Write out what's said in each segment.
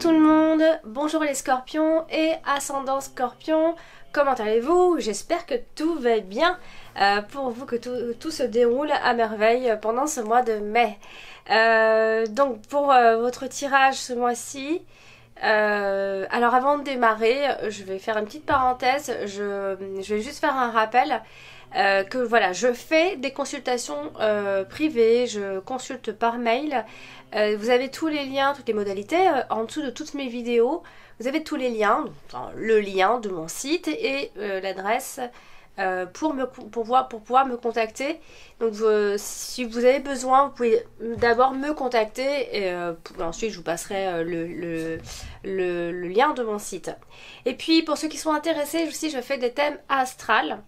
tout le monde, bonjour les scorpions et ascendant scorpion, comment allez-vous? J'espère que tout va bien pour vous, que tout se déroule à merveille pendant ce mois de mai. Donc pour votre tirage ce mois-ci, alors avant de démarrer, je vais faire une petite parenthèse, je vais juste faire un rappel. Que voilà, je fais des consultations privées, je consulte par mail. Vous avez tous les liens, toutes les modalités en dessous de toutes mes vidéos. Vous avez tous les liens, le lien de mon site et l'adresse pour pouvoir me contacter. Donc si vous avez besoin, vous pouvez d'abord me contacter et ensuite je vous passerai le lien de mon site. Et puis pour ceux qui sont intéressés aussi, je fais des thèmes astrales.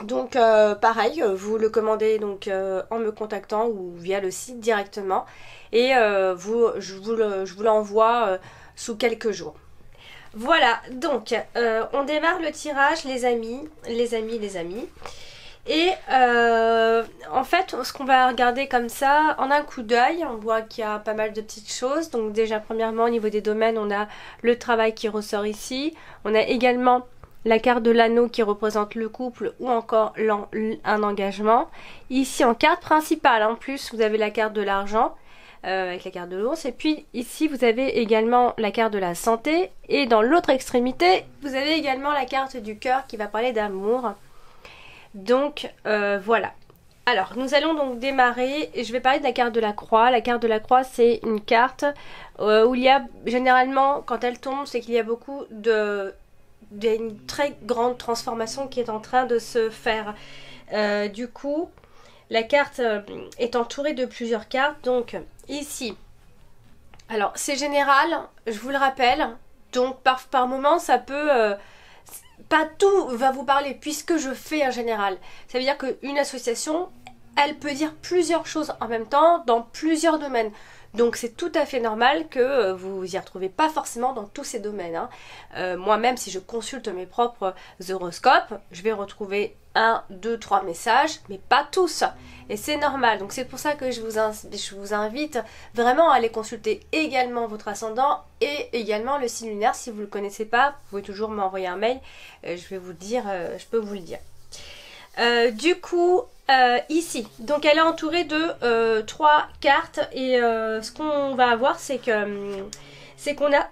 Donc pareil, vous le commandez donc en me contactant ou via le site directement et je vous l'envoie sous quelques jours. Voilà, donc on démarre le tirage les amis. Et en fait, ce qu'on va regarder comme ça, en un coup d'œil, on voit qu'il y a pas mal de petites choses. Donc déjà premièrement au niveau des domaines, on a le travail qui ressort ici. On a également la carte de l'anneau qui représente le couple ou encore un engagement. Ici en carte principale, en plus, vous avez la carte de l'argent avec la carte de l'ours. Et puis ici, vous avez également la carte de la santé. Et dans l'autre extrémité, vous avez également la carte du cœur qui va parler d'amour. Donc voilà. Alors, nous allons donc démarrer et je vais parler de la carte de la croix. La carte de la croix, c'est une carte où il y a généralement, quand elle tombe, c'est qu'il y a beaucoup d'une très grande transformation qui est en train de se faire. Du coup, la carte est entourée de plusieurs cartes. Donc ici, alors c'est général, je vous le rappelle. Donc par moment, ça peut... pas tout va vous parler puisque je fais un général. Ça veut dire qu'une association, elle peut dire plusieurs choses en même temps dans plusieurs domaines. Donc c'est tout à fait normal que vous vous y retrouvez pas forcément dans tous ces domaines. Hein. Moi-même, si je consulte mes propres horoscopes, je vais retrouver 1, 2, 3 messages, mais pas tous. Et c'est normal. Donc c'est pour ça que je vous invite vraiment à aller consulter également votre ascendant et également le signe lunaire. Si vous ne le connaissez pas, vous pouvez toujours m'envoyer un mail. Je vais vous dire, je peux vous le dire. Du coup, ici, donc elle est entourée de 3 cartes et ce qu'on va avoir, c'est qu'on a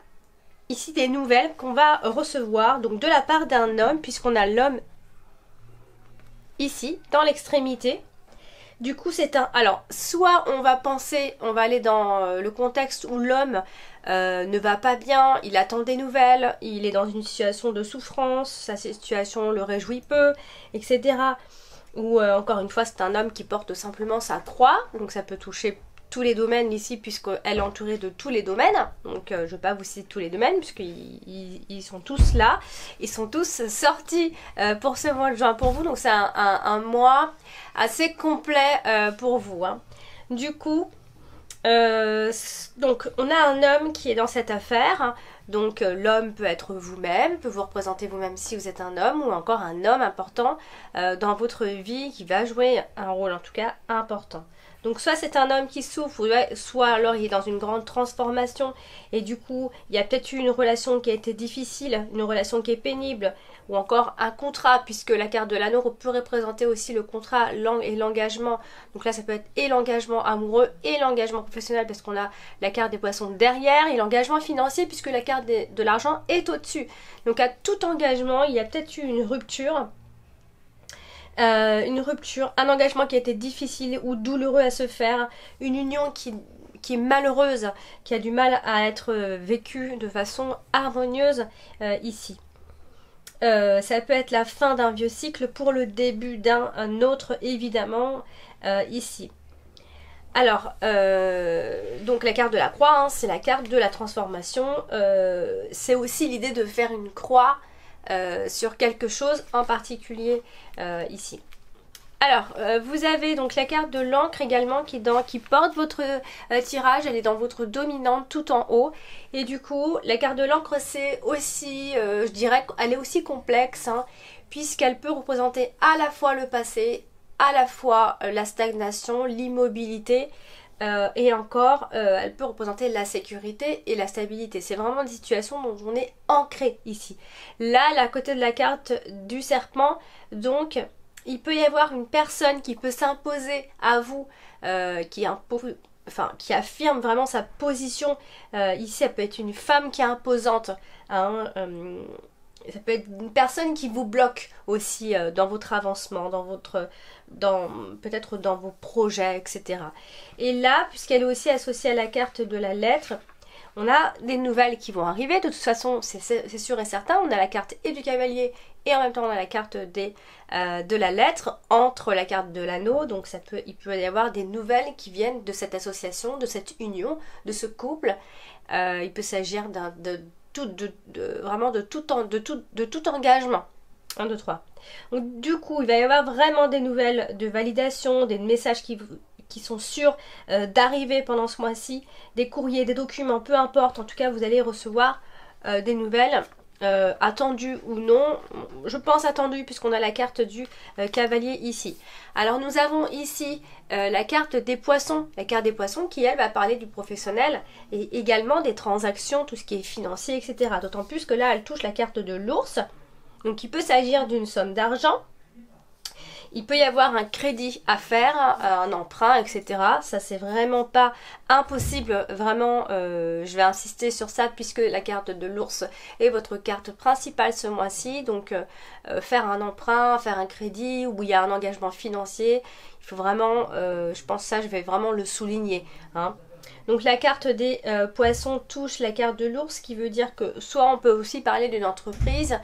ici des nouvelles qu'on va recevoir donc de la part d'un homme, puisqu'on a l'homme ici dans l'extrémité. Du coup, c'est un... Alors, soit on va aller dans le contexte où l'homme ne va pas bien, il attend des nouvelles, il est dans une situation de souffrance, sa situation le réjouit peu, etc. Ou encore une fois, c'est un homme qui porte simplement sa croix, donc ça peut toucher tous les domaines ici, puisqu'elle est entourée de tous les domaines. Donc je ne vais pas vous citer tous les domaines, puisqu'ils sont tous là, ils sont tous sortis pour ce mois de juin pour vous, donc c'est un mois assez complet pour vous. Hein. Du coup, donc on a un homme qui est dans cette affaire. Hein. Donc l'homme peut être vous-même, peut vous représenter vous-même si vous êtes un homme, ou encore un homme important dans votre vie qui va jouer un rôle en tout cas important. Donc soit c'est un homme qui souffre, soit alors il est dans une grande transformation et du coup il y a peut-être eu une relation qui a été difficile, une relation qui est pénible, ou encore un contrat, puisque la carte de l'anneau peut représenter aussi le contrat et l'engagement. Donc là ça peut être et l'engagement amoureux et l'engagement professionnel, parce qu'on a la carte des poissons derrière, et l'engagement financier puisque la carte de l'argent est au-dessus. Donc à tout engagement il y a peut-être eu une rupture. Un engagement qui a été difficile ou douloureux à se faire, une union qui est malheureuse, qui a du mal à être vécue de façon harmonieuse ici. Ça peut être la fin d'un vieux cycle pour le début d'un autre, évidemment, ici. Alors, donc la carte de la croix, hein, c'est la carte de la transformation. C'est aussi l'idée de faire une croix sur quelque chose en particulier ici. Alors, vous avez donc la carte de l'encre également qui porte votre tirage. Elle est dans votre dominante tout en haut. Et du coup, la carte de l'encre, c'est aussi, je dirais qu'elle est aussi complexe, hein, puisqu'elle peut représenter à la fois le passé, à la fois la stagnation, l'immobilité, et encore, elle peut représenter la sécurité et la stabilité. C'est vraiment des situations dont on est ancré ici. Là, à côté de la carte du serpent, donc il peut y avoir une personne qui peut s'imposer à vous, qui affirme vraiment sa position. Ici, ça peut être une femme qui est imposante, hein, ça peut être une personne qui vous bloque aussi dans votre avancement, peut-être dans vos projets, etc. Et là, puisqu'elle est aussi associée à la carte de la lettre, on a des nouvelles qui vont arriver. De toute façon, c'est sûr et certain, on a la carte et du cavalier et en même temps on a la carte de la lettre entre la carte de l'anneau. Donc il peut y avoir des nouvelles qui viennent de cette association, de cette union, de ce couple. Il peut s'agir vraiment de tout engagement. 1, 2, 3. Donc du coup, il va y avoir vraiment des nouvelles de validation, des messages qui sont sûrs d'arriver pendant ce mois-ci, des courriers, des documents, peu importe. En tout cas, vous allez recevoir des nouvelles attendues ou non. Je pense attendues puisqu'on a la carte du cavalier ici. Alors nous avons ici la carte des poissons. La carte des poissons qui, elle, va parler du professionnel et également des transactions, tout ce qui est financier, etc. D'autant plus que là, elle touche la carte de l'ours. Donc il peut s'agir d'une somme d'argent. Il peut y avoir un crédit à faire, un emprunt, etc. Ça, c'est vraiment pas impossible. Vraiment, je vais insister sur ça puisque la carte de l'ours est votre carte principale ce mois-ci. Donc, faire un emprunt, faire un crédit où il y a un engagement financier, il faut vraiment, je pense ça, je vais vraiment le souligner, hein. Donc la carte des poissons touche la carte de l'ours, qui veut dire que soit on peut aussi parler d'une entreprise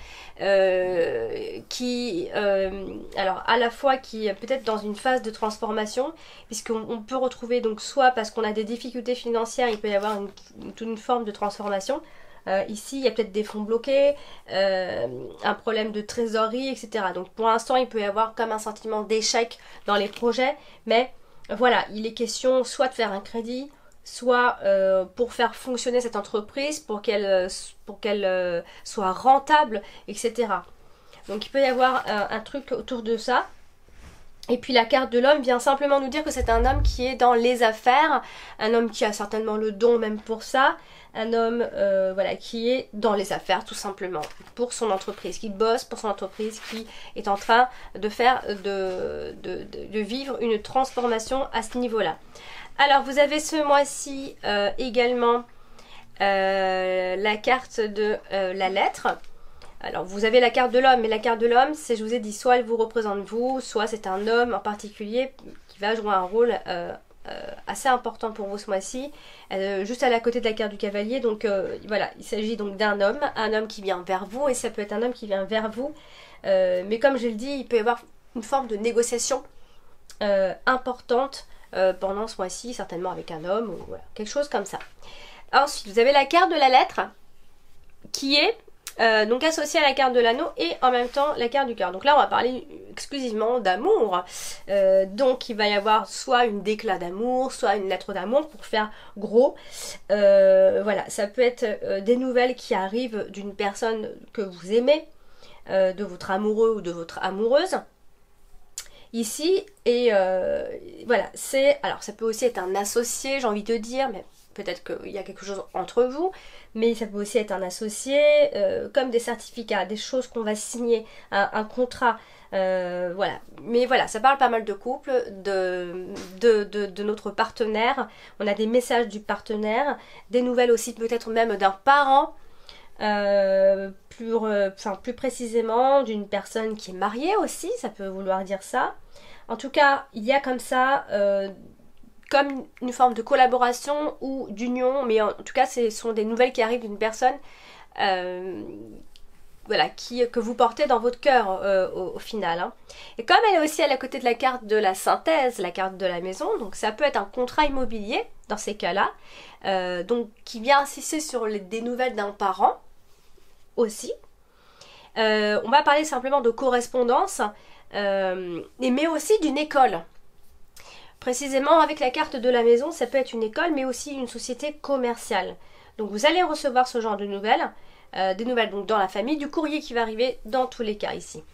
alors à la fois qui est peut-être dans une phase de transformation, puisqu'on peut retrouver donc soit parce qu'on a des difficultés financières, il peut y avoir une forme de transformation. Ici, il y a peut-être des fonds bloqués, un problème de trésorerie, etc. Donc pour l'instant, il peut y avoir comme un sentiment d'échec dans les projets, mais voilà, il est question soit de faire un crédit, soit pour faire fonctionner cette entreprise, pour qu'elle soit rentable, etc. Donc il peut y avoir un truc autour de ça. Et puis la carte de l'homme vient simplement nous dire que c'est un homme qui est dans les affaires, un homme qui a certainement le don même pour ça, un homme voilà, qui est dans les affaires tout simplement, pour son entreprise, qui bosse pour son entreprise, qui est en train de vivre une transformation à ce niveau-là. Alors vous avez ce mois-ci également la carte de la lettre. Alors vous avez la carte de l'homme, mais la carte de l'homme, c'est, je vous ai dit, soit elle vous représente vous, soit c'est un homme en particulier qui va jouer un rôle assez important pour vous ce mois-ci, juste à la côté de la carte du cavalier. Donc voilà, il s'agit donc d'un homme, un homme qui vient vers vous, et ça peut être un homme qui vient vers vous, mais comme je le dis, il peut y avoir une forme de négociation importante pendant ce mois-ci, certainement avec un homme, ou voilà, quelque chose comme ça. Ensuite, vous avez la carte de la lettre, qui est donc associée à la carte de l'anneau et en même temps la carte du cœur. Donc là on va parler exclusivement d'amour, donc il va y avoir soit une déclat d'amour, soit une lettre d'amour pour faire gros. Voilà, ça peut être des nouvelles qui arrivent d'une personne que vous aimez, de votre amoureux ou de votre amoureuse ici, et voilà, alors ça peut aussi être un associé, j'ai envie de dire, mais peut-être qu'il y a quelque chose entre vous, mais ça peut aussi être un associé, comme des certificats, des choses qu'on va signer, un contrat, voilà. Mais voilà, ça parle pas mal de couple, de notre partenaire. On a des messages du partenaire, des nouvelles aussi peut-être même d'un parent, plus précisément d'une personne qui est mariée aussi, ça peut vouloir dire ça. En tout cas, il y a comme ça comme une forme de collaboration ou d'union, mais en tout cas ce sont des nouvelles qui arrivent d'une personne voilà, que vous portez dans votre cœur au final, hein. Et comme elle est aussi à la côté de la carte de la synthèse, la carte de la maison, donc ça peut être un contrat immobilier dans ces cas-là, donc qui vient insister sur des nouvelles d'un parent aussi. On va parler simplement de correspondance, mais aussi d'une école. Précisément avec la carte de la maison, ça peut être une école, mais aussi une société commerciale. Donc vous allez recevoir ce genre de nouvelles, des nouvelles donc dans la famille, du courrier qui va arriver dans tous les cas ici.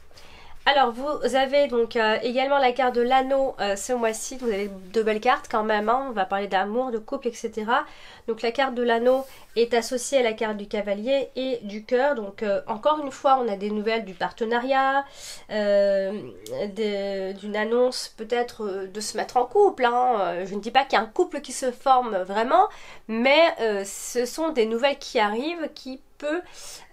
Alors vous avez donc également la carte de l'anneau ce mois-ci, vous avez de belles cartes quand même, hein. On va parler d'amour, de couple, etc. Donc la carte de l'anneau est associée à la carte du cavalier et du cœur, donc encore une fois on a des nouvelles du partenariat, d'une annonce peut-être de se mettre en couple, hein. Je ne dis pas qu'il y a un couple qui se forme vraiment, mais ce sont des nouvelles qui arrivent qui peut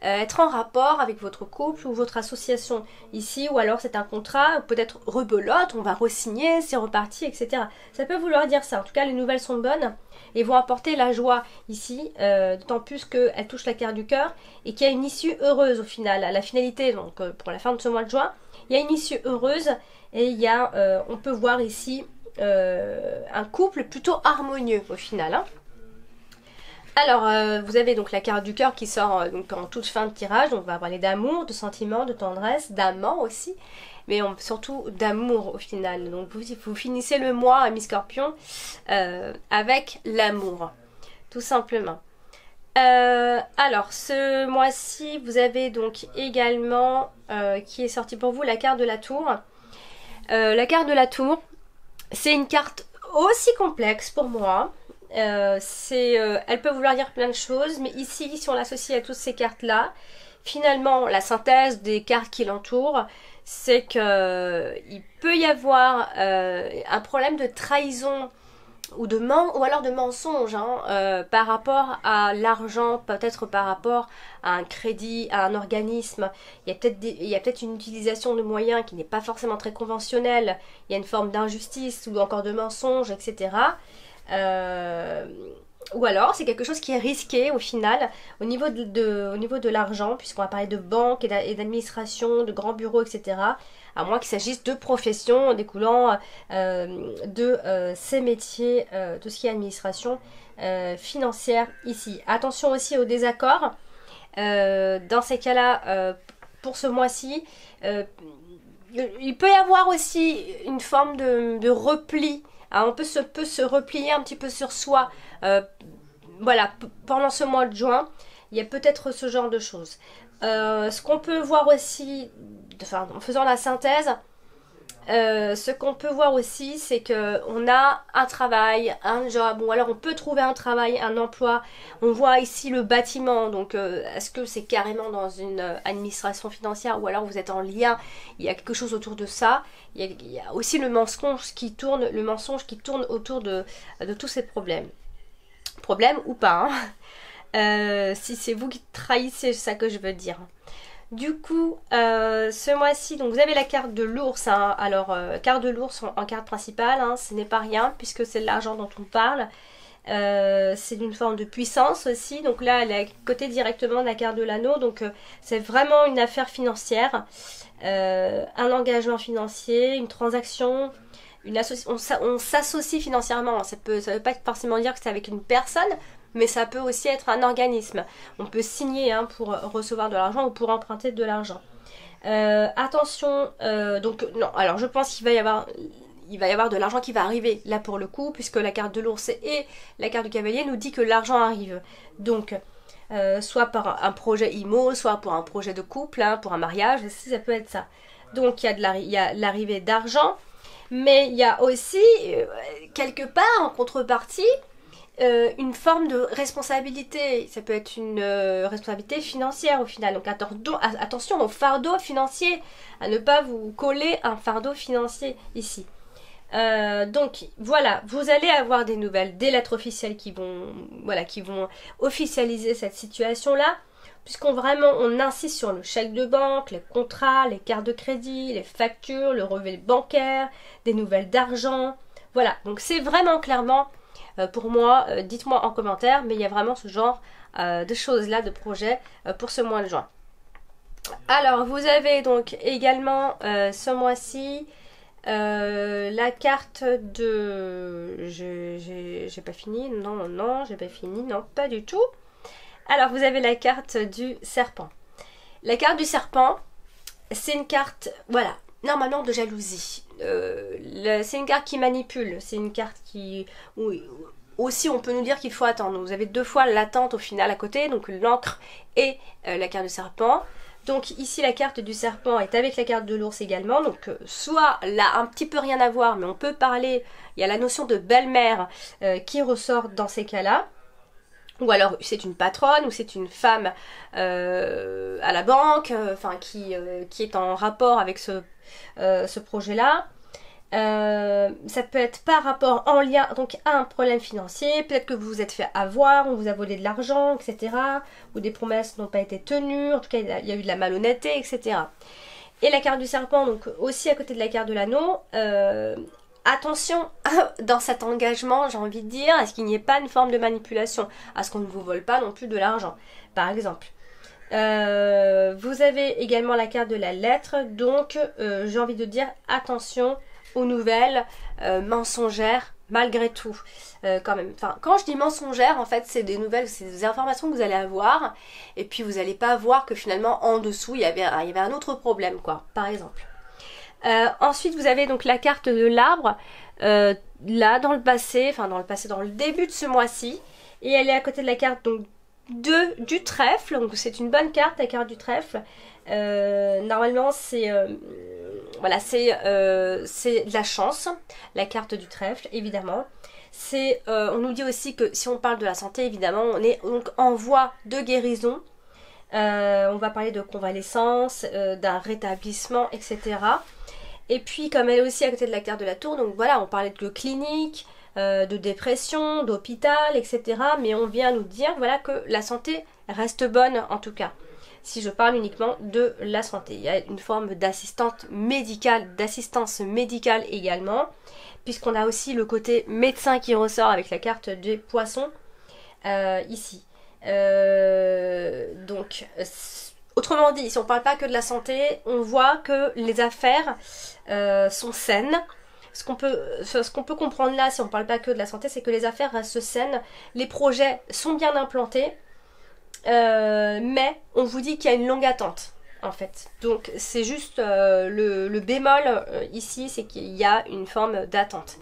être en rapport avec votre couple ou votre association ici, ou alors c'est un contrat peut-être rebelote, on va re-signer, c'est reparti, etc. Ça peut vouloir dire ça. En tout cas les nouvelles sont bonnes et vont apporter la joie ici, d'autant plus qu'elle touche la carte du cœur et qu'il y a une issue heureuse au final, à la finalité, donc pour la fin de ce mois de juin, il y a une issue heureuse et il y a, on peut voir ici un couple plutôt harmonieux au final, hein. Alors, vous avez donc la carte du cœur qui sort donc en toute fin de tirage. Donc, on va parler d'amour, de sentiments, de tendresse, d'amant aussi. Mais surtout d'amour au final. Donc, vous finissez le mois, ami Scorpion, avec l'amour. Tout simplement. Alors, ce mois-ci, vous avez donc également, qui est sorti pour vous, la carte de la tour. La carte de la tour, c'est une carte aussi complexe pour moi. Elle peut vouloir dire plein de choses, mais ici, si on l'associe à toutes ces cartes-là, finalement, la synthèse des cartes qui l'entourent, c'est que il peut y avoir un problème de trahison ou alors de mensonge, hein, par rapport à l'argent, peut-être par rapport à un crédit, à un organisme. Il y a peut-être une utilisation de moyens qui n'est pas forcément très conventionnelle. Il y a une forme d'injustice ou encore de mensonge, etc. Ou alors c'est quelque chose qui est risqué au final au niveau de l'argent, puisqu'on va parler de banque et d'administration, de grands bureaux, etc. À moins qu'il s'agisse de professions découlant de ces métiers, tout ce qui est administration financière ici. Attention aussi aux désaccords. Dans ces cas-là, pour ce mois-ci, il peut y avoir aussi une forme de repli. On peut se replier un petit peu sur soi. Voilà, pendant ce mois de juin, il y a peut-être ce genre de choses. Ce qu'on peut voir aussi, enfin, en faisant la synthèse, ce qu'on peut voir aussi, c'est qu'on a un travail, un job, ou alors on peut trouver un travail, un emploi. On voit ici le bâtiment, donc est-ce que c'est carrément dans une administration financière, ou alors vous êtes en lien, il y a quelque chose autour de ça. Il y a aussi le mensonge qui tourne autour de tous ces problèmes. Problème ou pas, hein. Si c'est vous qui trahissez, c'est ça que je veux dire. Du coup, ce mois-ci, donc vous avez la carte de l'ours, hein. Alors, carte de l'ours en carte principale, hein, ce n'est pas rien puisque c'est l'argent dont on parle. C'est d'une forme de puissance aussi. Donc là, elle est à côté directement de la carte de l'anneau. Donc c'est vraiment une affaire financière, un engagement financier, une transaction. On s'associe financièrement. Ça veut pas forcément dire que c'est avec une personne, mais ça peut aussi être un organisme. On peut signer, hein, pour recevoir de l'argent ou pour emprunter de l'argent. Attention, donc non, alors je pense qu'il va y avoir de l'argent qui va arriver là pour le coup, puisque la carte de l'ours et la carte du cavalier nous dit que l'argent arrive. Donc soit par un projet IMO, soit pour un projet de couple, hein, pour un mariage, ça peut être ça. Donc il y a l'arrivée d'argent, mais il y a aussi quelque part en contrepartie une forme de responsabilité. Ça peut être une responsabilité financière au final. Donc attention au fardeau financier, à ne pas vous coller un fardeau financier ici. Donc voilà, vous allez avoir des nouvelles, des lettres officielles qui vont officialiser cette situation-là, puisqu'on insiste sur le chèque de banque, les contrats, les cartes de crédit, les factures, le relevé bancaire, des nouvelles d'argent. Voilà, donc c'est vraiment clairement pour moi, dites-moi en commentaire, mais il y a vraiment ce genre de choses-là, de projets pour ce mois de juin. Alors, vous avez donc également ce mois-ci la carte de... J'ai pas fini, non, j'ai pas fini, non, pas du tout. Alors, vous avez la carte du serpent. La carte du serpent, c'est une carte, voilà, normalement de jalousie. C'est une carte qui manipule, c'est une carte qui... Oui, aussi, on peut nous dire qu'il faut attendre. Vous avez deux fois l'attente au final à côté, donc l'encre et la carte du serpent. Donc ici la carte du serpent est avec la carte de l'ours également, donc soit là un petit peu rien à voir, mais on peut parler, il y a la notion de belle-mère qui ressort dans ces cas-là. Ou alors c'est une patronne, ou c'est une femme à la banque, qui est en rapport avec ce projet-là. Ça peut être par rapport en lien donc à un problème financier, peut-être que vous vous êtes fait avoir, on vous a volé de l'argent, etc. Ou des promesses n'ont pas été tenues, en tout cas il y a eu de la malhonnêteté, etc. Et la carte du serpent, donc aussi à côté de la carte de l'anneau, attention dans cet engagement, j'ai envie de dire, à ce qu'il n'y ait pas une forme de manipulation, à ce qu'on ne vous vole pas non plus de l'argent, par exemple. Vous avez également la carte de la lettre, donc j'ai envie de dire attention aux nouvelles mensongères malgré tout quand même. Enfin, quand je dis mensongères, en fait c'est des nouvelles, c'est des informations que vous allez avoir et puis vous n'allez pas voir que finalement en dessous il y avait un autre problème quoi, par exemple. Ensuite vous avez donc la carte de l'arbre là dans le passé, dans le début de ce mois-ci, et elle est à côté de la carte donc du trèfle, donc c'est une bonne carte la carte du trèfle. Normalement c'est voilà, c'est de la chance, la carte du trèfle évidemment. On nous dit aussi que si on parle de la santé évidemment on est donc en voie de guérison. On va parler de convalescence, d'un rétablissement, etc. Et puis comme elle est aussi à côté de la carte de la tour, donc voilà, on parlait de clinique, de dépression, d'hôpital, etc. Mais on vient nous dire voilà que la santé reste bonne en tout cas. Si je parle uniquement de la santé, il y a une forme d'assistance médicale également, puisqu'on a aussi le côté médecin qui ressort avec la carte des poissons ici. Autrement dit, si on ne parle pas que de la santé, on voit que les affaires sont saines. Ce qu'on peut comprendre là, si on ne parle pas que de la santé, c'est que les affaires restent saines, les projets sont bien implantés, mais on vous dit qu'il y a une longue attente en fait. Donc c'est juste le bémol ici, c'est qu'il y a une forme d'attente.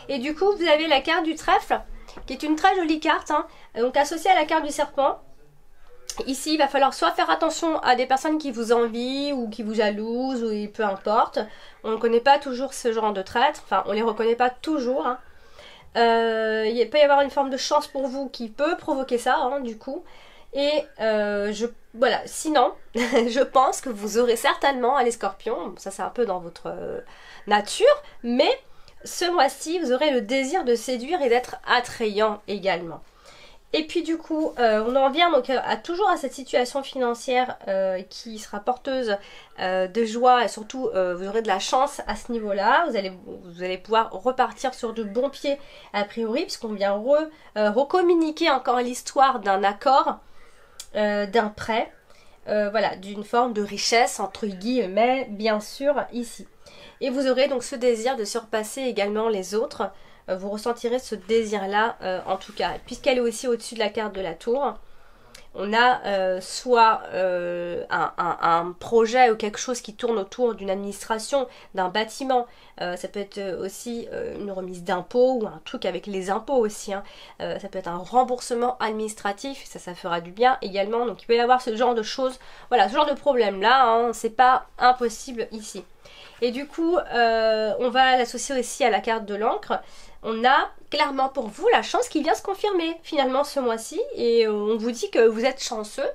Et du coup, vous avez la carte du trèfle, qui est une très jolie carte, hein, donc associée à la carte du serpent. Ici, il va falloir soit faire attention à des personnes qui vous envient ou qui vous jalousent, ou peu importe. On ne connaît pas toujours ce genre de traîtres, enfin on les reconnaît pas toujours. Hein. Il peut y avoir une forme de chance pour vous qui peut provoquer ça, hein, du coup. Et voilà, sinon, je pense que vous aurez certainement, les scorpions, ça c'est un peu dans votre nature, mais ce mois-ci, vous aurez le désir de séduire et d'être attrayant également. Et puis du coup, on en vient donc toujours à cette situation financière qui sera porteuse de joie, et surtout vous aurez de la chance à ce niveau-là. Vous allez pouvoir repartir sur de bons pieds a priori, puisqu'on vient recommuniquer encore l'histoire d'un accord, d'un prêt, voilà, d'une forme de richesse entre guillemets, bien sûr, ici. Et vous aurez donc ce désir de surpasser également les autres. Vous ressentirez ce désir-là, en tout cas. Puisqu'elle est aussi au-dessus de la carte de la tour, on a soit un projet ou quelque chose qui tourne autour d'une administration, d'un bâtiment. Ça peut être aussi une remise d'impôts ou un truc avec les impôts aussi. Hein. Ça peut être un remboursement administratif, ça fera du bien également. Donc il peut y avoir ce genre de choses, voilà, ce genre de problème-là, hein, c'est pas impossible ici. Et du coup, on va l'associer aussi à la carte de l'encre. On a clairement pour vous la chance qui vient se confirmer finalement ce mois-ci, et on vous dit que vous êtes chanceux.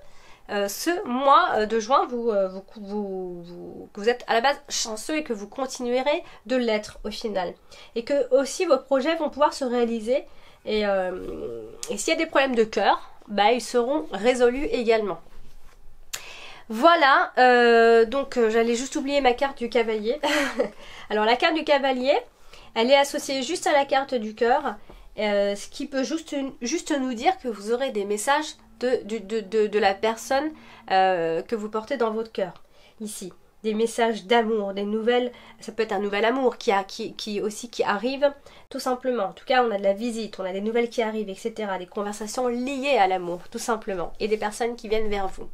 Ce mois de juin, que vous êtes à la base chanceux et que vous continuerez de l'être au final. Et que aussi vos projets vont pouvoir se réaliser, et s'il y a des problèmes de cœur, bah, ils seront résolus également. Voilà, donc j'allais juste oublier ma carte du cavalier. Alors la carte du cavalier, elle est associée juste à la carte du cœur, ce qui peut juste nous dire que vous aurez des messages de la personne que vous portez dans votre cœur. Ici, des messages d'amour, des nouvelles, ça peut être un nouvel amour qui arrive, tout simplement. En tout cas, on a de la visite, on a des nouvelles qui arrivent, etc. Des conversations liées à l'amour, tout simplement. Et des personnes qui viennent vers vous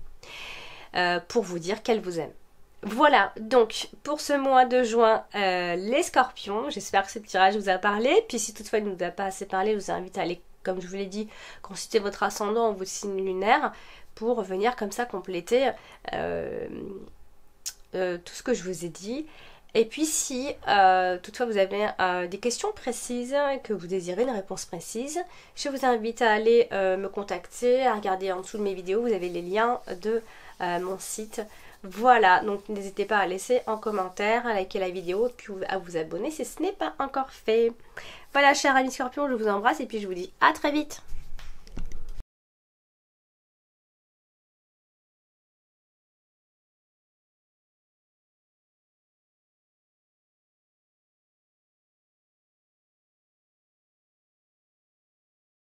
pour vous dire qu'elles vous aiment. Voilà, donc pour ce mois de juin, les scorpions, j'espère que ce tirage vous a parlé. Puis si toutefois il ne vous a pas assez parlé, je vous invite à aller, comme je vous l'ai dit, consulter votre ascendant ou votre signe lunaire pour venir comme ça compléter tout ce que je vous ai dit. Et puis si toutefois vous avez des questions précises, que vous désirez une réponse précise, je vous invite à aller me contacter, à regarder en dessous de mes vidéos, vous avez les liens de mon site. Voilà, donc n'hésitez pas à laisser en commentaire, à liker la vidéo, puis à vous abonner si ce n'est pas encore fait. Voilà, chers amis scorpions, je vous embrasse et puis je vous dis à très vite.